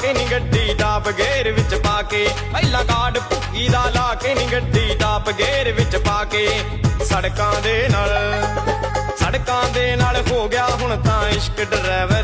ਕੇ ਨੀ ਗੱਡੀ top gear ਵਿੱਚ ਪਾ ਕੇ, ਪਹਿਲਾਂ ਗਾਰਡ ਭੁੱਕੀ ਦਾ ਲਾ ਕੇ ਨੀ ਗੱਡੀ ਟਾਪ ਗੇਅਰ ਵਿੱਚ ਪਾ ਕੇ। ਸੜਕਾਂ ਦੇ ਨਾਲ ਹੋ ਗਿਆ ਹੁਣ ਤਾਂ ਇਸ਼ਕ ਡਰਾਈਵਰ